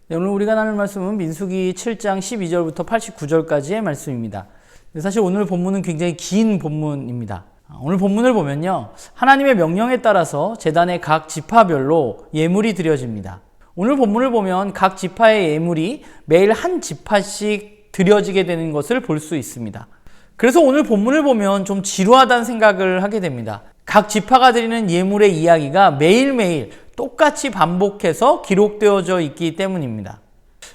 네, 오늘 우리가 나눌 말씀은 민수기 7장 12절부터 89절까지의 말씀입니다. 사실 오늘 본문은 굉장히 긴 본문입니다. 오늘 본문을 보면요, 하나님의 명령에 따라서 제단의 각 지파별로 예물이 드려집니다. 오늘 본문을 보면 각 지파의 예물이 매일 한 지파씩 드려지게 되는 것을 볼 수 있습니다. 그래서 오늘 본문을 보면 좀 지루하다는 생각을 하게 됩니다. 각 지파가 드리는 예물의 이야기가 매일매일 똑같이 반복해서 기록되어져 있기 때문입니다.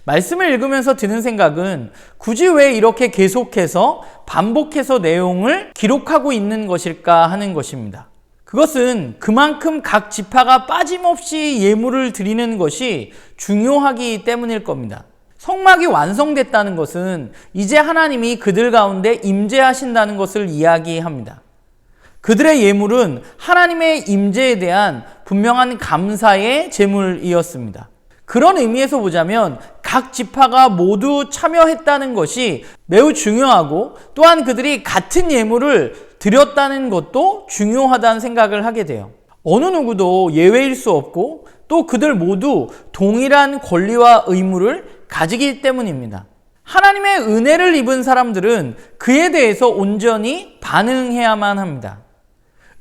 말씀을 읽으면서 드는 생각은 굳이 왜 이렇게 계속해서 반복해서 내용을 기록하고 있는 것일까 하는 것입니다. 그것은 그만큼 각 지파가 빠짐없이 예물을 드리는 것이 중요하기 때문일 겁니다. 성막이 완성됐다는 것은 이제 하나님이 그들 가운데 임재하신다는 것을 이야기합니다. 그들의 예물은 하나님의 임재에 대한 분명한 감사의 제물이었습니다. 그런 의미에서 보자면 각 지파가 모두 참여했다는 것이 매우 중요하고, 또한 그들이 같은 예물을 드렸다는 것도 중요하다는 생각을 하게 돼요. 어느 누구도 예외일 수 없고, 또 그들 모두 동일한 권리와 의무를 가지기 때문입니다. 하나님의 은혜를 입은 사람들은 그에 대해서 온전히 반응해야만 합니다.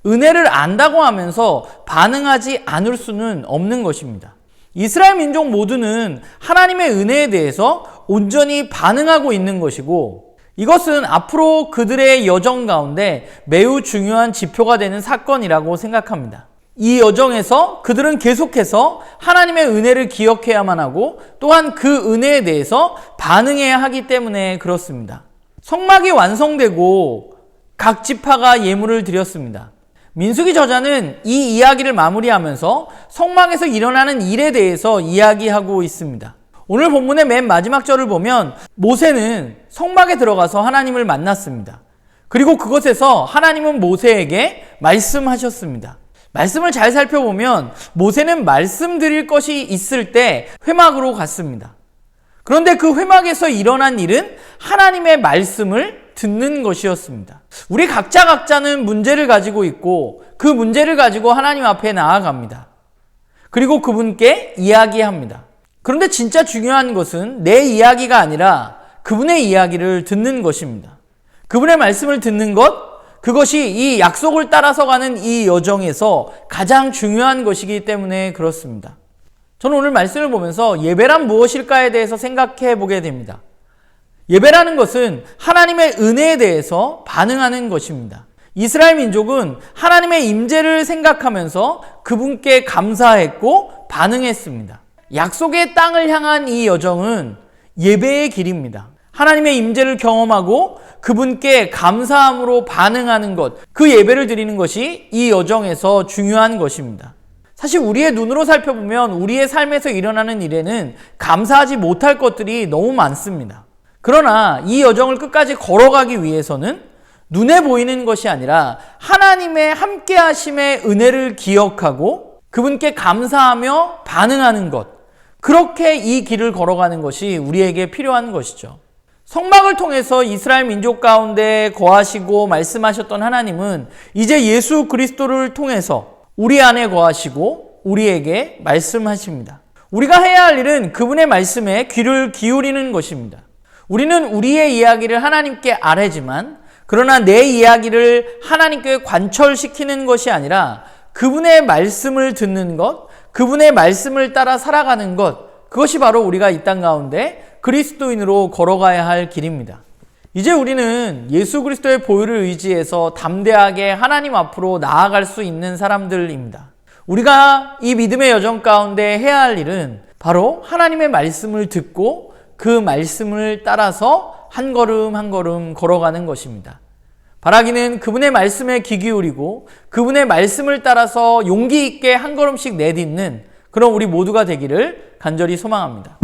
은혜를 안다고 하면서 반응하지 않을 수는 없는 것입니다. 이스라엘 민족 모두는 하나님의 은혜에 대해서 온전히 반응하고 있는 것이고, 이것은 앞으로 그들의 여정 가운데 매우 중요한 지표가 되는 사건이라고 생각합니다. 이 여정에서 그들은 계속해서 하나님의 은혜를 기억해야만 하고, 또한 그 은혜에 대해서 반응해야 하기 때문에 그렇습니다. 성막이 완성되고 각 지파가 예물을 드렸습니다. 민수기 저자는 이 이야기를 마무리하면서 성막에서 일어나는 일에 대해서 이야기하고 있습니다. 오늘 본문의 맨 마지막 절을 보면 모세는 성막에 들어가서 하나님을 만났습니다. 그리고 그곳에서 하나님은 모세에게 말씀하셨습니다. 말씀을 잘 살펴보면 모세는 말씀드릴 것이 있을 때 회막으로 갔습니다. 그런데 그 회막에서 일어난 일은 하나님의 말씀을 듣는 것이었습니다. 우리 각자는 문제를 가지고 있고, 그 문제를 가지고 하나님 앞에 나아갑니다. 그리고 그분께 이야기합니다. 그런데 진짜 중요한 것은 내 이야기가 아니라 그분의 이야기를 듣는 것입니다. 그분의 말씀을 듣는 것, 그것이 이 약속을 따라서 가는 이 여정에서 가장 중요한 것이기 때문에 그렇습니다. 저는 오늘 말씀을 보면서 예배란 무엇일까에 대해서 생각해 보게 됩니다. 예배라는 것은 하나님의 은혜에 대해서 반응하는 것입니다. 이스라엘 민족은 하나님의 임재를 생각하면서 그분께 감사했고 반응했습니다. 약속의 땅을 향한 이 여정은 예배의 길입니다. 하나님의 임재를 경험하고 그분께 감사함으로 반응하는 것, 그 예배를 드리는 것이 이 여정에서 중요한 것입니다. 사실 우리의 눈으로 살펴보면 우리의 삶에서 일어나는 일에는 감사하지 못할 것들이 너무 많습니다. 그러나 이 여정을 끝까지 걸어가기 위해서는 눈에 보이는 것이 아니라 하나님의 함께 하심의 은혜를 기억하고 그분께 감사하며 반응하는 것, 그렇게 이 길을 걸어가는 것이 우리에게 필요한 것이죠. 성막을 통해서 이스라엘 민족 가운데 거하시고 말씀하셨던 하나님은 이제 예수 그리스도를 통해서 우리 안에 거하시고 우리에게 말씀하십니다. 우리가 해야 할 일은 그분의 말씀에 귀를 기울이는 것입니다. 우리는 우리의 이야기를 하나님께 아뢰지만, 그러나 내 이야기를 하나님께 관철시키는 것이 아니라 그분의 말씀을 듣는 것, 그분의 말씀을 따라 살아가는 것, 그것이 바로 우리가 이 땅 가운데 그리스도인으로 걸어가야 할 길입니다. 이제 우리는 예수 그리스도의 보혈을 의지해서 담대하게 하나님 앞으로 나아갈 수 있는 사람들입니다. 우리가 이 믿음의 여정 가운데 해야 할 일은 바로 하나님의 말씀을 듣고 그 말씀을 따라서 한 걸음 한 걸음 걸어가는 것입니다. 바라기는 그분의 말씀에 귀 기울이고 그분의 말씀을 따라서 용기 있게 한 걸음씩 내딛는 그런 우리 모두가 되기를 간절히 소망합니다.